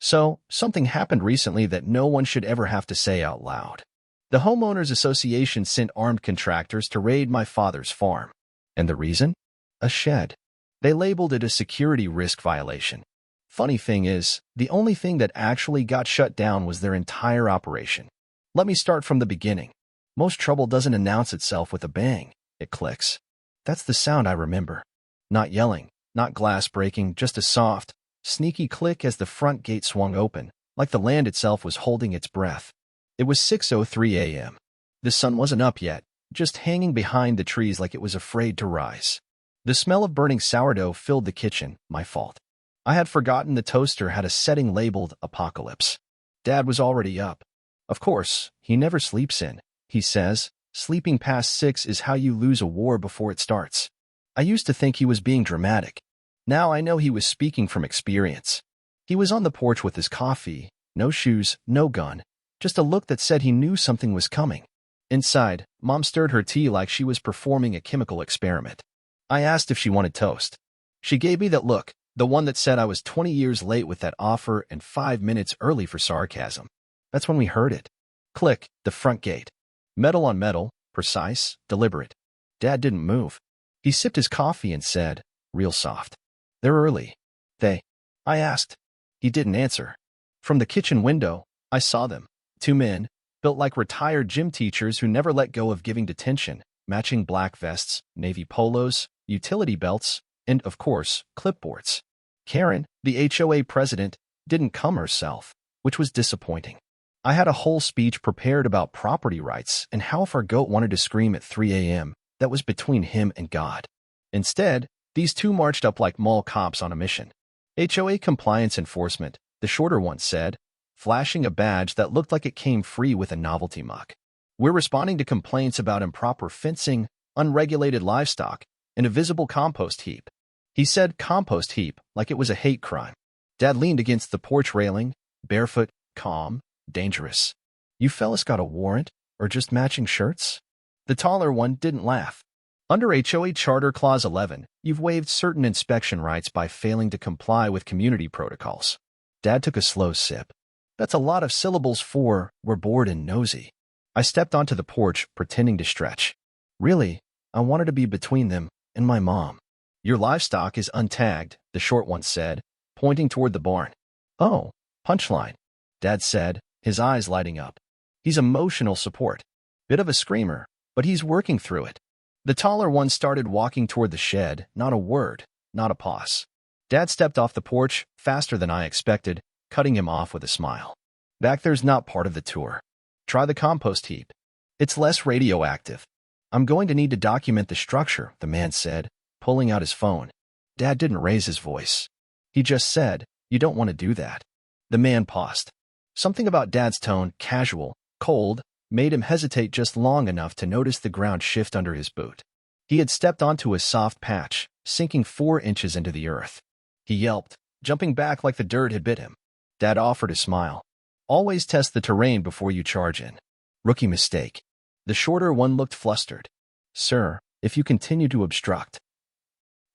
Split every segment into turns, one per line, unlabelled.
So, something happened recently that no one should ever have to say out loud. The Homeowners Association sent armed contractors to raid my father's farm. And the reason? A shed. They labeled it a security risk violation. Funny thing is, the only thing that actually got shut down was their entire operation. Let me start from the beginning. Most trouble doesn't announce itself with a bang. It clicks. That's the sound I remember. Not yelling, not glass breaking, just a soft, sneaky click as the front gate swung open, like the land itself was holding its breath. It was 6:03 a.m. The sun wasn't up yet, just hanging behind the trees like it was afraid to rise. The smell of burning sourdough filled the kitchen, my fault. I had forgotten the toaster had a setting labeled Apocalypse. Dad was already up. Of course, he never sleeps in. He says, sleeping past 6 is how you lose a war before it starts. I used to think he was being dramatic. Now I know he was speaking from experience. He was on the porch with his coffee, no shoes, no gun, just a look that said he knew something was coming. Inside, Mom stirred her tea like she was performing a chemical experiment. I asked if she wanted toast. She gave me that look, the one that said I was 20 years late with that offer and 5 minutes early for sarcasm. That's when we heard it. Click, the front gate. Metal on metal, precise, deliberate. Dad didn't move. He sipped his coffee and said, real soft, "They're early." I asked. He didn't answer. From the kitchen window, I saw them. 2 men, built like retired gym teachers who never let go of giving detention, matching black vests, navy polos, utility belts, and, of course, clipboards. Karen, the HOA president, didn't come herself, which was disappointing. I had a whole speech prepared about property rights and how if our goat wanted to scream at 3 a.m., that was between him and God. Instead, these two marched up like mall cops on a mission. HOA compliance enforcement, the shorter one said, flashing a badge that looked like it came free with a novelty muck. We're responding to complaints about improper fencing, unregulated livestock, and a visible compost heap. He said compost heap like it was a hate crime. Dad leaned against the porch railing, barefoot, calm, dangerous. You fellas got a warrant, or just matching shirts? The taller one didn't laugh. Under HOA Charter Clause 11, you've waived certain inspection rights by failing to comply with community protocols. Dad took a slow sip. That's a lot of syllables for, we're bored and nosy. I stepped onto the porch, pretending to stretch. Really, I wanted to be between them and my mom. Your livestock is untagged, the short one said, pointing toward the barn. Oh, punchline, Dad said, his eyes lighting up. He's emotional support. Bit of a screamer, but he's working through it. The taller one started walking toward the shed, not a word, not a pause. Dad stepped off the porch, faster than I expected, cutting him off with a smile. Back there's not part of the tour. Try the compost heap. It's less radioactive. I'm going to need to document the structure, the man said, pulling out his phone. Dad didn't raise his voice. He just said, you don't want to do that. The man paused. Something about Dad's tone, casual, cold, made him hesitate just long enough to notice the ground shift under his boot. He had stepped onto a soft patch, sinking 4 inches into the earth. He yelped, jumping back like the dirt had bit him. Dad offered a smile. Always test the terrain before you charge in. Rookie mistake. The shorter one looked flustered. Sir, if you continue to obstruct.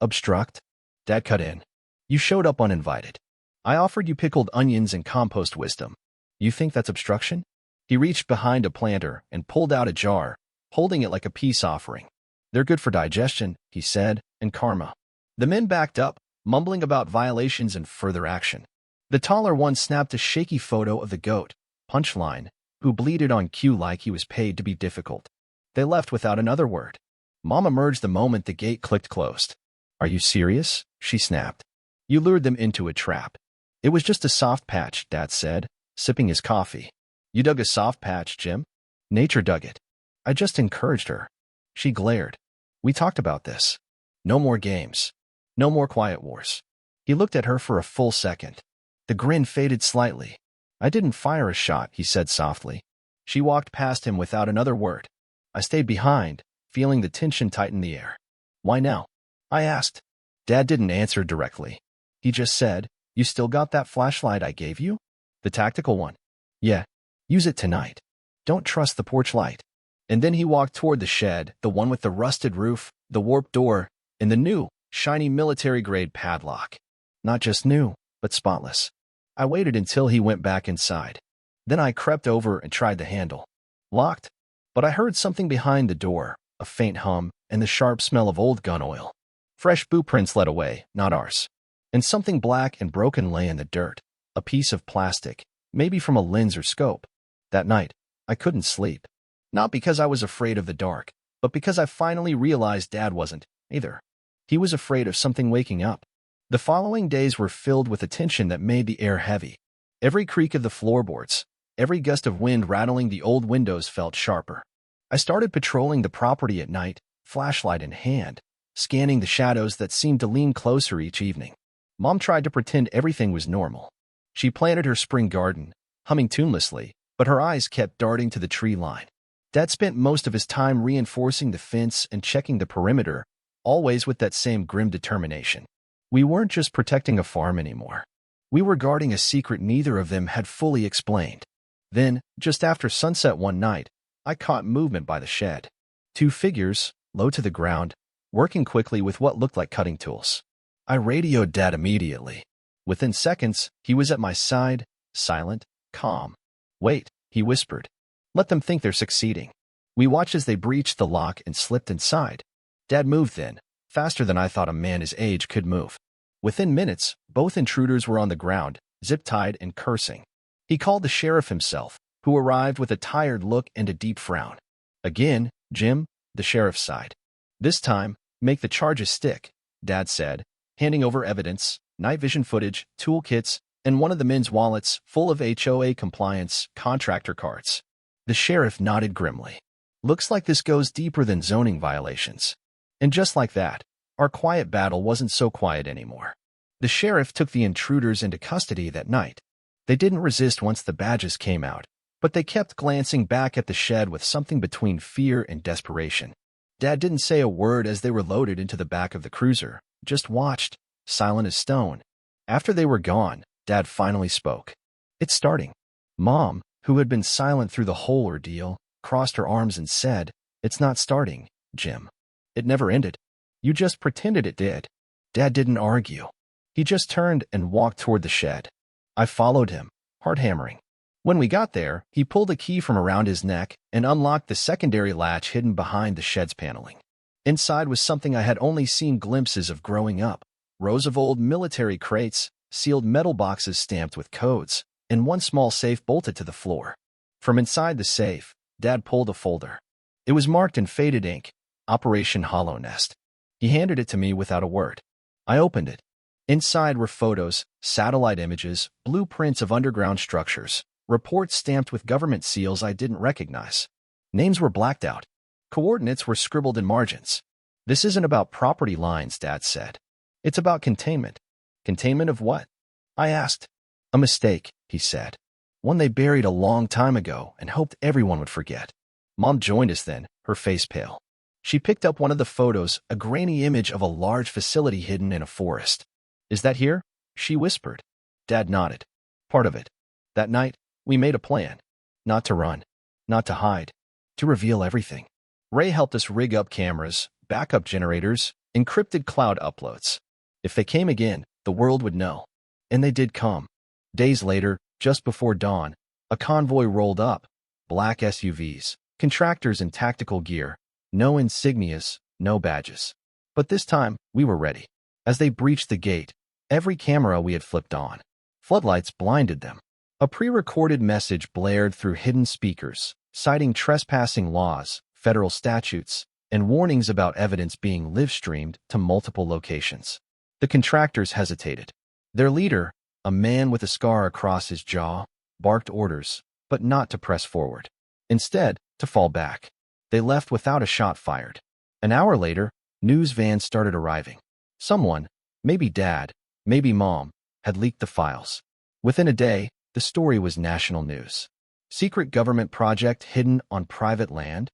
Obstruct? Dad cut in. You showed up uninvited. I offered you pickled onions and compost wisdom. You think that's obstruction? He reached behind a planter and pulled out a jar, holding it like a peace offering. They're good for digestion, he said, and karma. The men backed up, mumbling about violations and further action. The taller one snapped a shaky photo of the goat, punchline, who bleated on cue like he was paid to be difficult. They left without another word. Mom emerged the moment the gate clicked closed. Are you serious? She snapped. You lured them into a trap. It was just a soft patch, Dad said, sipping his coffee. You dug a soft patch, Jim? Nature dug it. I just encouraged her. She glared. We talked about this. No more games. No more quiet wars. He looked at her for a full second. The grin faded slightly. I didn't fire a shot, he said softly. She walked past him without another word. I stayed behind, feeling the tension tighten the air. Why now? I asked. Dad didn't answer directly. He just said, you still got that flashlight I gave you? The tactical one? Yeah. Use it tonight. Don't trust the porch light. And then he walked toward the shed, the one with the rusted roof, the warped door, and the new, shiny military-grade padlock. Not just new, but spotless. I waited until he went back inside. Then I crept over and tried the handle. Locked. But I heard something behind the door, a faint hum, and the sharp smell of old gun oil. Fresh boot prints led away, not ours. And something black and broken lay in the dirt, a piece of plastic, maybe from a lens or scope. That night, I couldn't sleep. Not because I was afraid of the dark, but because I finally realized Dad wasn't, either. He was afraid of something waking up. The following days were filled with a tension that made the air heavy. Every creak of the floorboards, every gust of wind rattling the old windows felt sharper. I started patrolling the property at night, flashlight in hand, scanning the shadows that seemed to lean closer each evening. Mom tried to pretend everything was normal. She planted her spring garden, humming tunelessly, but her eyes kept darting to the tree line. Dad spent most of his time reinforcing the fence and checking the perimeter, always with that same grim determination. We weren't just protecting a farm anymore. We were guarding a secret neither of them had fully explained. Then, just after sunset one night, I caught movement by the shed. Two figures, low to the ground, working quickly with what looked like cutting tools. I radioed Dad immediately. Within seconds, he was at my side, silent, calm. "Wait," he whispered. "Let them think they're succeeding." We watched as they breached the lock and slipped inside. Dad moved then, faster than I thought a man his age could move. Within minutes, both intruders were on the ground, zip-tied and cursing. He called the sheriff himself, who arrived with a tired look and a deep frown. "Again, Jim," the sheriff sighed. "This time, make the charges stick," Dad said, handing over evidence, night vision footage, toolkits, and one of the men's wallets full of HOA compliance contractor cards. The sheriff nodded grimly. "Looks like this goes deeper than zoning violations." And just like that, our quiet battle wasn't so quiet anymore. The sheriff took the intruders into custody that night. They didn't resist once the badges came out, but they kept glancing back at the shed with something between fear and desperation. Dad didn't say a word as they were loaded into the back of the cruiser, just watched, silent as stone. After they were gone, Dad finally spoke. "It's starting." Mom, who had been silent through the whole ordeal, crossed her arms and said, "It's not starting, Jim. It never ended. You just pretended it did." Dad didn't argue. He just turned and walked toward the shed. I followed him, heart hammering. When we got there, he pulled a key from around his neck and unlocked the secondary latch hidden behind the shed's paneling. Inside was something I had only seen glimpses of growing up. Rows of old military crates, sealed metal boxes stamped with codes, and one small safe bolted to the floor. From inside the safe, Dad pulled a folder. It was marked in faded ink, Operation Hollow Nest. He handed it to me without a word. I opened it. Inside were photos, satellite images, blueprints of underground structures, reports stamped with government seals I didn't recognize. Names were blacked out. Coordinates were scribbled in margins. "This isn't about property lines," Dad said. "It's about containment." "Containment of what?" I asked. "A mistake," he said. "One they buried a long time ago and hoped everyone would forget." Mom joined us then, her face pale. She picked up one of the photos, a grainy image of a large facility hidden in a forest. "Is that here?" she whispered. Dad nodded. "Part of it. That night, we made a plan. Not to run. Not to hide. To reveal everything. Ray helped us rig up cameras, backup generators, encrypted cloud uploads. If they came again, the world would know. And they did come. Days later, just before dawn, a convoy rolled up. Black SUVs, contractors in tactical gear. No insignias, no badges. But this time, we were ready. As they breached the gate, every camera we had flipped on. Floodlights blinded them. A pre-recorded message blared through hidden speakers, citing trespassing laws, federal statutes, and warnings about evidence being live-streamed to multiple locations. The contractors hesitated. Their leader, a man with a scar across his jaw, barked orders, but not to press forward. Instead, to fall back. They left without a shot fired. An hour later, news vans started arriving. Someone, maybe Dad, maybe Mom, had leaked the files. Within a day, the story was national news. Secret government project hidden on private land.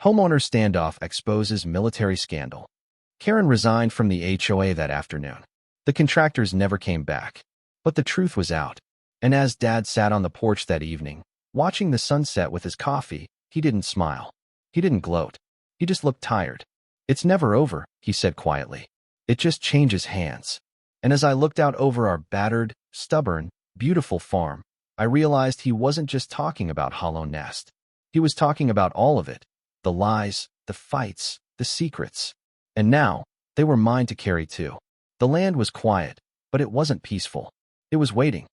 Homeowner standoff exposes military scandal. Karen resigned from the HOA that afternoon. The contractors never came back. But the truth was out. And as Dad sat on the porch that evening, watching the sunset with his coffee, he didn't smile. He didn't gloat. He just looked tired. "It's never over," he said quietly. "It just changes hands." And as I looked out over our battered, stubborn, beautiful farm, I realized he wasn't just talking about Hollow Nest. He was talking about all of it. The lies, the fights, the secrets. And now, they were mine to carry too. The land was quiet, but it wasn't peaceful. It was waiting.